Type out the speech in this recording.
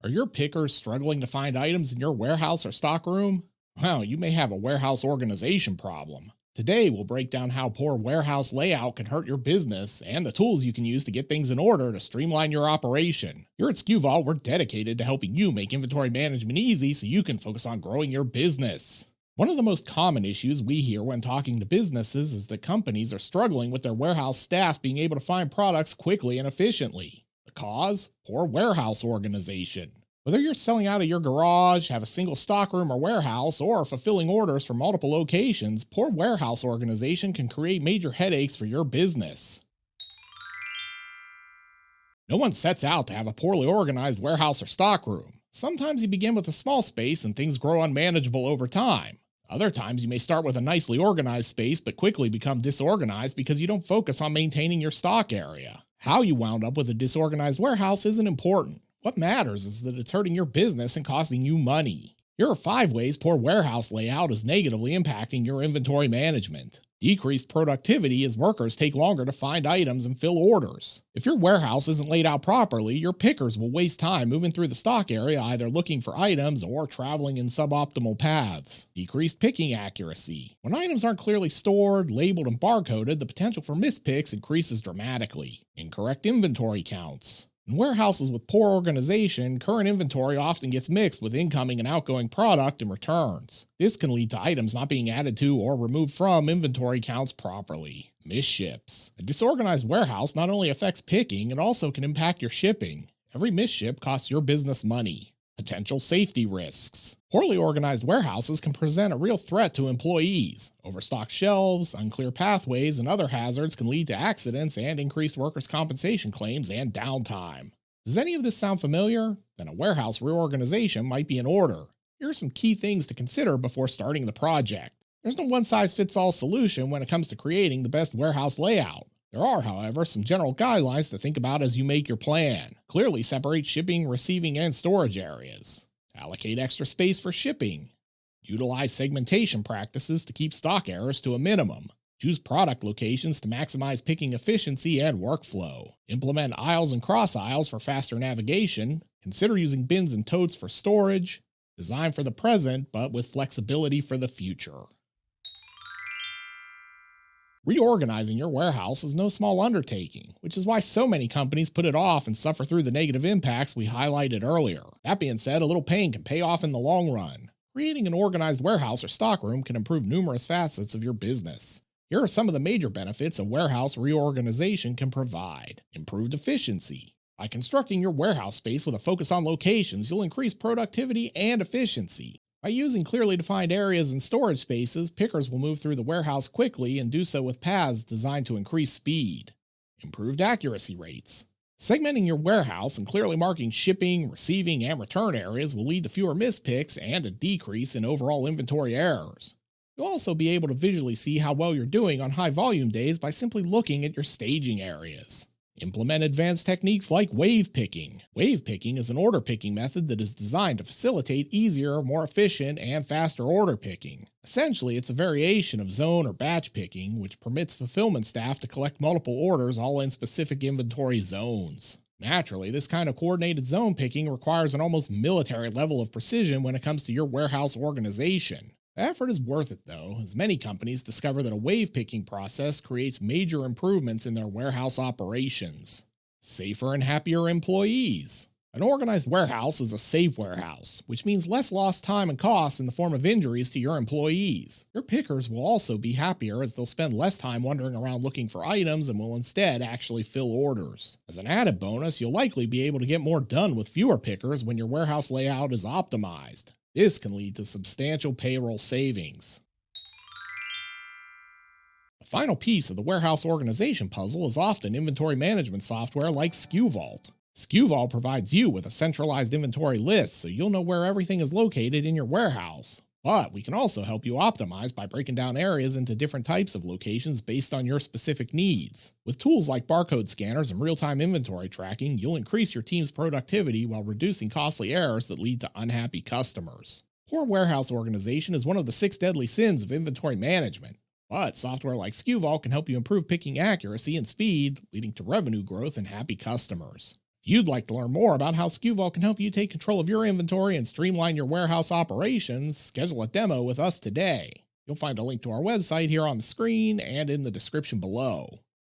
Are your pickers struggling to find items in your warehouse or stockroom? Well, you may have a warehouse organization problem. Today, we'll break down how poor warehouse layout can hurt your business and the tools you can use to get things in order to streamline your operation. Here at SkuVault, we're dedicated to helping you make inventory management easy so you can focus on growing your business. One of the most common issues we hear when talking to businesses is that companies are struggling with their warehouse staff being able to find products quickly and efficiently. The cause? Poor warehouse organization. Whether you're selling out of your garage, have a single stockroom or warehouse, or fulfilling orders from multiple locations, poor warehouse organization can create major headaches for your business. No one sets out to have a poorly organized warehouse or stockroom. Sometimes you begin with a small space and things grow unmanageable over time. Other times you may start with a nicely organized space but quickly become disorganized because you don't focus on maintaining your stock area. How you wound up with a disorganized warehouse isn't important. What matters is that it's hurting your business and costing you money. Here are 5 ways poor warehouse layout is negatively impacting your inventory management. Decreased productivity as workers take longer to find items and fill orders. If your warehouse isn't laid out properly, your pickers will waste time moving through the stock area either looking for items or traveling in suboptimal paths. Decreased picking accuracy. When items aren't clearly stored, labeled, and barcoded, the potential for mispicks increases dramatically. Incorrect inventory counts. In warehouses with poor organization, current inventory often gets mixed with incoming and outgoing product and returns. This can lead to items not being added to or removed from inventory counts properly. Misships. A disorganized warehouse not only affects picking, it also can impact your shipping. Every misship costs your business money. Potential safety risks. Poorly organized warehouses can present a real threat to employees. Overstocked shelves, unclear pathways, and other hazards can lead to accidents and increased workers' compensation claims and downtime. Does any of this sound familiar? Then a warehouse reorganization might be in order. Here are some key things to consider before starting the project. There's no one-size-fits-all solution when it comes to creating the best warehouse layout. There are, however, some general guidelines to think about as you make your plan. Clearly separate shipping, receiving, and storage areas. Allocate extra space for shipping. Utilize segmentation practices to keep stock errors to a minimum. Choose product locations to maximize picking efficiency and workflow. Implement aisles and cross aisles for faster navigation. Consider using bins and totes for storage. Design for the present, but with flexibility for the future. Reorganizing your warehouse is no small undertaking, which is why so many companies put it off and suffer through the negative impacts we highlighted earlier. That being said, a little pain can pay off in the long run. Creating an organized warehouse or stockroom can improve numerous facets of your business. Here are some of the major benefits a warehouse reorganization can provide. Improved efficiency. By constructing your warehouse space with a focus on locations, you'll increase productivity and efficiency. By using clearly defined areas and storage spaces, pickers will move through the warehouse quickly and do so with paths designed to increase speed. Improved accuracy rates. Segmenting your warehouse and clearly marking shipping, receiving, and return areas will lead to fewer mispicks and a decrease in overall inventory errors. You'll also be able to visually see how well you're doing on high volume days by simply looking at your staging areas. Implement advanced techniques like wave picking. Wave picking is an order picking method that is designed to facilitate easier, more efficient, and faster order picking. Essentially, it's a variation of zone or batch picking, which permits fulfillment staff to collect multiple orders all in specific inventory zones. Naturally, this kind of coordinated zone picking requires an almost military level of precision when it comes to your warehouse organization. The effort is worth it though, as many companies discover that a wave picking process creates major improvements in their warehouse operations. Safer and happier employees. An organized warehouse is a safe warehouse, which means less lost time and costs in the form of injuries to your employees. Your pickers will also be happier as they'll spend less time wandering around looking for items and will instead actually fill orders. As an added bonus, you'll likely be able to get more done with fewer pickers when your warehouse layout is optimized. This can lead to substantial payroll savings. The final piece of the warehouse organization puzzle is often inventory management software like SkuVault. SkuVault provides you with a centralized inventory list so you'll know where everything is located in your warehouse. But we can also help you optimize by breaking down areas into different types of locations based on your specific needs. With tools like barcode scanners and real-time inventory tracking, you'll increase your team's productivity while reducing costly errors that lead to unhappy customers. Poor warehouse organization is one of the 6 deadly sins of inventory management. But software like SkuVault can help you improve picking accuracy and speed, leading to revenue growth and happy customers. If you'd like to learn more about how SkuVault can help you take control of your inventory and streamline your warehouse operations, schedule a demo with us today. You'll find a link to our website here on the screen and in the description below.